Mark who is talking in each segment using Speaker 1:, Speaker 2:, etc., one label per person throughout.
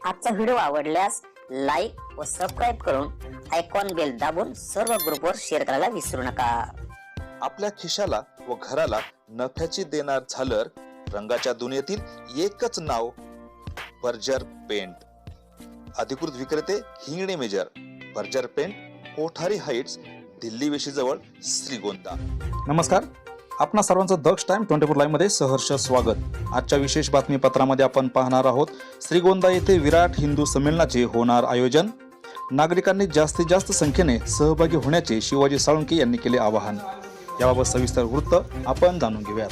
Speaker 1: आजचा व्हिडिओ आवडल्यास लाईक व सबस्क्राईब करून आयकॉन बेल दाबून सर्व ग्रुपवर शेअर करायला विसरू नका।
Speaker 2: आपल्या खिशाला व घराला नफ्याची देणार झालर रंगाच्या दुनियेतील एकच नाव बर्जर पेंट। अधिकृत विक्रेते Hingane major, Berger paint, Kothari heights, Delhi वेशीजवळ, श्रीगोंदा।
Speaker 3: नमस्कार, आपणा सर्वांचं दक्ष टाइम 24 लाईव्ह मध्ये सहर्ष स्वागत। आजच्या विशेष बातमीपत्रामध्ये आपण पाहणार आहोत श्रीगोंदा येथे विराट हिंदू संमेलनाचे होणार आयोजन। नागरिकांनी जास्तीत जास्त संख्येने सहभागी होण्याचे शिवाजी साळुंके यांनी केले आवाहन। याबाबत सविस्तर वृत्त आपण जाणून घेऊयात।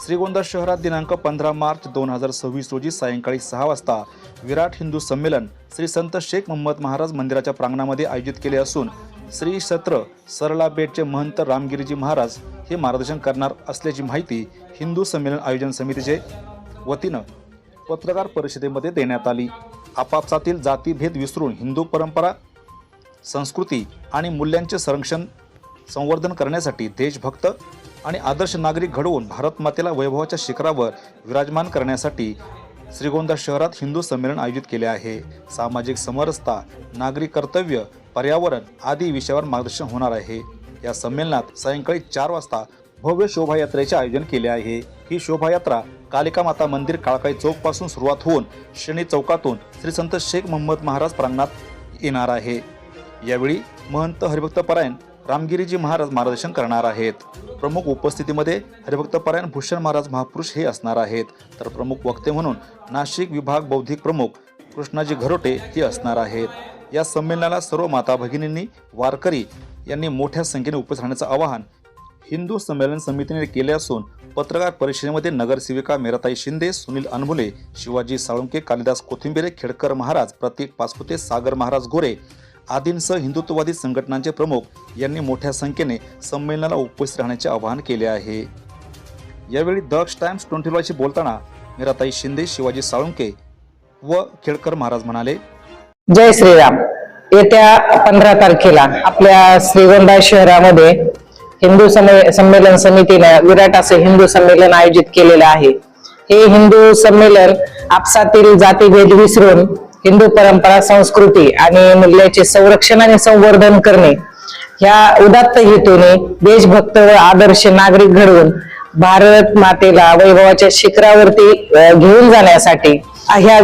Speaker 3: श्रीगोंदा शहरात दिनांक 15 मार्च 2026 रोजी सायंकाळी 6 वाजता विराट हिंदू संमेलन श्री संत शेख मोहम्मद महाराज मंदिराच्या प्रांगणामध्ये आयोजित केले असून श्री सत्र सरला बेटचे महंत रामगिरीजी महाराज हे मार्गदर्शन करणार असल्याची माहिती हिंदू संमेलन आयोजन समितीचे वतीनं पत्रकार परिषदेमध्ये देण्यात आली। आपापसातील जातीभेद विसरून हिंदू परंपरा, संस्कृती आणि मूल्यांचे संवर्धन करण्यासाठी देशभक्त आणि आदर्श नागरिक घडवून भारत मातेला वैभवाच्या शिखरावर विराजमान करण्यासाठी श्रीगोंदा शहरात हिंदू संमेलन आयोजित केले आहे। सामाजिक समरसता, नागरी कर्तव्य, पर्यावरण आदी विषयावर मार्गदर्शन होणार आहे। या संमेलनात सायंकाळी 4 वाजता भव्य शोभायात्रेचे आयोजन केले आहे। ही शोभायात्रा कालिका माता मंदिर काळकाई चौक पासून सुरुवात होऊन शनी चौकातून श्री संत शेख मोहम्मद महाराज प्रांगणात येणार आहे। यावेळी महंत हरिभक्तपरायण रामगिरीजी महाराज मार्गदर्शन करणार आहेत। प्रमुख उपस्थितीमध्ये हरिभक्तपरायण भूषण महाराज महापुरुष हे असणार आहेत, तर प्रमुख वक्ते म्हणून नाशिक विभाग बौद्धिक प्रमुख कृष्णाजी घरोटे हे असणार आहेत। या संमेलनाला सर्व माता भगिनींनी, वारकरी यांनी मोठ्या संख्येने उपस्थित राहण्याचं आवाहन हिंदू संमेलन समितीने केले असून पत्रकार परिषदेमध्ये नगरसेविका मेराताई शिंदे, सुनील अनमुले, शिवाजी साळुंके, कालिदास कोथिंबिरे, खेडकर महाराज, प्रतीक पाचपुते, सागर महाराज गोरे आदींसह हिंदुत्ववादी संघटनांचे प्रमुख यांनी मोठ्या संख्येने संमेलनाला उपस्थित राहण्याचे आवाहन केले आहे। यावेळी दक्ष टाइम्स 24 बोलताना मेराताई शिंदे, शिवाजी साळुंके व खेडकर महाराज म्हणाले,
Speaker 4: जय श्रीराम। येत्या 15 तारखेला आपल्या श्रीगोंदा शहरामध्ये हिंदू संमेलन समितीने विराट असे हिंदू संमेलन आयोजित केलेलं आहे। हे हिंदू संमेलन आपसातील जातीभेद विसरून हिंदू परंपरा, संस्कृती आणि मूल्याचे संरक्षण आणि संवर्धन करणे ह्या उदात्त हेतूने देशभक्त व आदर्श नागरिक घडवून भारत मातेला वैभवाच्या शिखरावरती घेऊन जाण्यासाठी ह्या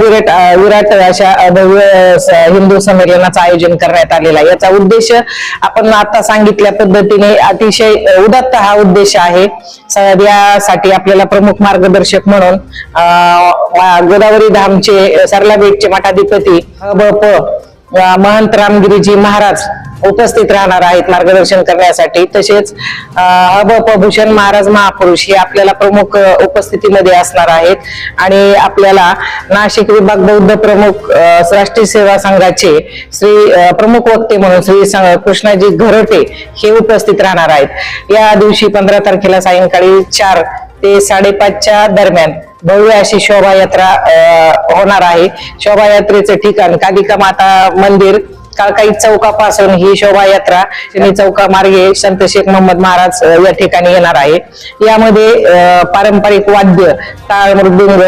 Speaker 4: विराट अशा भव्य हिंदू संमेलनाचं आयोजन करण्यात आलेलं आहे। याचा उद्देश आपण आता सांगितल्या पद्धतीने अतिशय उदात्त हा उद्देश आहे। यासाठी आपल्याला प्रमुख मार्गदर्शक म्हणून गोदावरी धामचे सरला बेटचे मठाधिपती महंत रामगिरीजी महाराज उपस्थित राहणार आहेत मार्गदर्शन करण्यासाठी। तसेच भूषण महाराज महापुरुष हे आपल्याला प्रमुख उपस्थितीमध्ये असणार आहेत आणि आपल्याला नाशिक विभाग बौद्ध प्रमुख राष्ट्रीय सेवा संघाचे प्रमुख वक्ते म्हणून श्री कृष्णाजी घरोटे हे उपस्थित राहणार आहेत। या दिवशी 15 तारखेला सायंकाळी 4 ते 5:30च्या दरम्यान भव्य अशी शोभायात्रा होणार आहे। शोभायात्रेचे ठिकाण कालिका माता मंदिर काळकाई चौकापासून ही शोभायात्रा शनी चौका मार्गे संत शेख मोहम्मद महाराज या ठिकाणी येणार आहे। यामध्ये पारंपरिक वाद्य, टाळ, मृदुंग,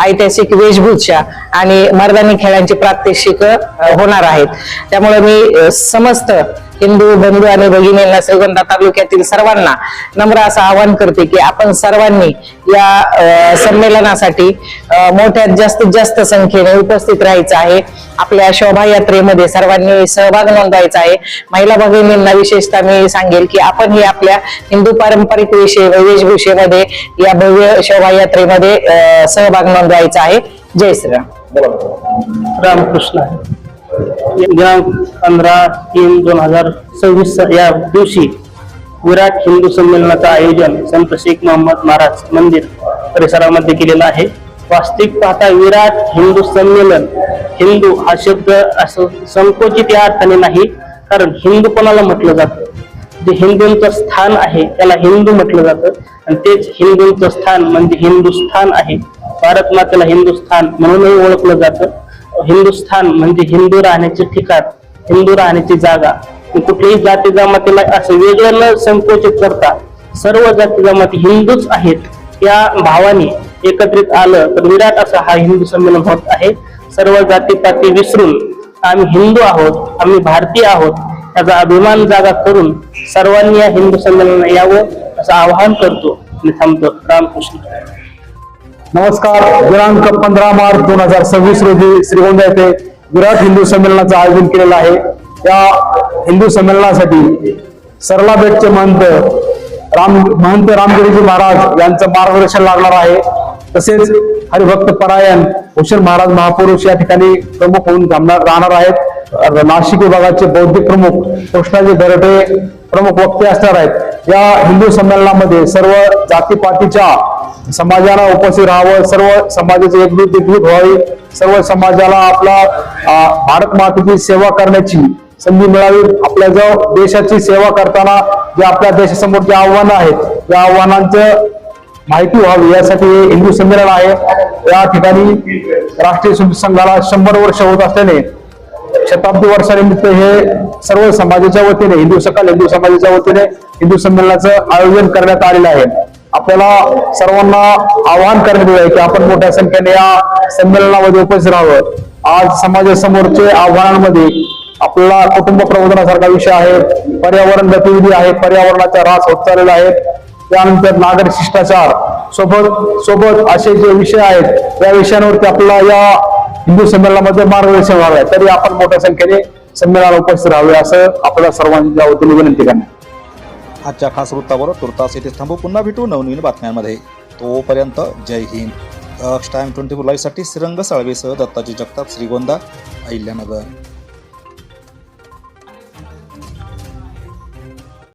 Speaker 4: ऐतिहासिक वेशभूषा आणि मर्दानी खेळांची प्रात्यक्षिक होणार आहेत। त्यामुळे मी समस्त हिंदू बंधू आणि भगिनींना, श्रीगोंदा तालुक्यातील सर्वांना नम्र असं आवाहन करते की आपण सर्वांनी या संमेलनासाठी मोठ्यात जास्तीत जास्त संख्येने उपस्थित राहायचं आहे। आपल्या शोभायात्रेमध्ये सर्वांनी सहभाग नोंदवायचा आहे। महिला भगिनींना विशेषतः मी सांगेल की आपण ही आपल्या हिंदू पारंपरिक वेशभूषेमध्ये या भव्य शोभायात्रेमध्ये सहभाग नोंदवायचा आहे। जय श्रीराम।
Speaker 5: रामकृष्ण। दिनांक 15/3/2026 या दिवशी विराट हिंदू संमेलनाचं आयोजन संत शेख मोहम्मद महाराज मंदिर परिसरामध्ये केलेलं आहे। वास्तविक पाहता विराट हिंदू संमेलन, हिंदू हा शब्द असं संकोचित या अर्थाने नाही, कारण हिंदू कोणाला म्हटलं जातं, जे हिंदूंचं स्थान आहे त्याला हिंदू म्हटलं जातं आणि तेच हिंदूंचं स्थान म्हणजे हिंदुस्थान आहे। भारत मातेला हिंदुस्थान म्हणूनही ओळखलं जातं। हिंदुस्थान म्हणजे हिंदू राहण्याचे ठिकाण, हिंदू राहण्याची जागा। कुठल्याही जाती जमातीला असं वेगळं न संकोचित करता सर्व जाती जमाती हिंदूच आहेत या भावाने एकत्रित आलं तर विराट असं हा हिंदू संमेलन होत आहे. सर्व जातीपाती विसरून आम्ही हिंदू आहोत, आम्ही भारतीय आहोत याचा अभिमान जागा करून सर्वांनी या हिंदू संमेलनाला यावं असं आवाहन करतो आणि थांबतो. रामकृष्ण.
Speaker 6: नमस्कार. दिनांक 15 मार्च 2026 रोजी श्रीगोंदा येथे विराट हिंदू संमेलनाचं आयोजन केलेलं आहे. या हिंदू संमेलनासाठी सरलाबेटचे महंत रामगिरीजी महाराज यांचं मार्गदर्शन लागणार आहे. तसेच हरिभक्त परायण हुसेन महाराज महापुरुष या ठिकाणी प्रमुख होऊन राहणार आहेत. नाशिक विभागाचे बौद्धिक प्रमुख कृष्णाजी गरटे प्रमुख वक्ते असणार आहेत. या हिंदू संमेलनामध्ये सर्व जातीपातीच्या समाजाला उपस्थित राहावं, सर्व समाजाची एकजूट व्हावी, सर्व समाजाला आपला भारत मातेची सेवा करण्याची संधी मिळावी. आपल्या जो देशाची सेवा करताना जे आपल्या देशासमोर जे आव्हानं आहेत या आव्हानांचं माहिती व्हावी यासाठी हे हिंदू संमेलन आहे. या ठिकाणी राष्ट्रीय स्वयंसेवक संघाला 100 वर्ष होत असल्याने शताब्दी वर्षानिमित्त हे सर्व समाजाच्या वतीने हिंदू समाजाच्या वतीने हिंदू संमेलनाचं आयोजन करण्यात आलेलं आहे. आपल्याला सर्वांना आवाहन करण्यात येत आहे की आपण मोठ्या संख्येने या संमेलनामध्ये उपस्थित राहावं. आज समाजासमोरचे आव्हानांमध्ये आपल्याला कुटुंब प्रबोधनासारखा विषय आहे, पर्यावरण गतिविधी आहे, पर्यावरणाचा ऱ्हास होत चाललेला आहे, त्यानंतर नागरिक शिष्टाचार सोबत असे जे विषय आहेत या विषयांवरती आपल्याला या हिंदू संमेलनामध्ये मार्गदर्शन व्हावे. तरी आपण मोठ्या संख्येने संमेलनाला उपस्थित राहावे असं आपल्या सर्वांच्या वतीने विनंती करण्यात.
Speaker 3: आजच्या खास वृत्तावर तुर्तास येथे थांबू. पुन्हा भेटू नवनवीन बातम्यांमध्ये. तोपर्यंत जय हिंद. टाइम 24 लाईव्हसाठी श्रीरंग साळवेसह दत्ताजी जगताप, श्रीगोंदा, अहिल्यानगर.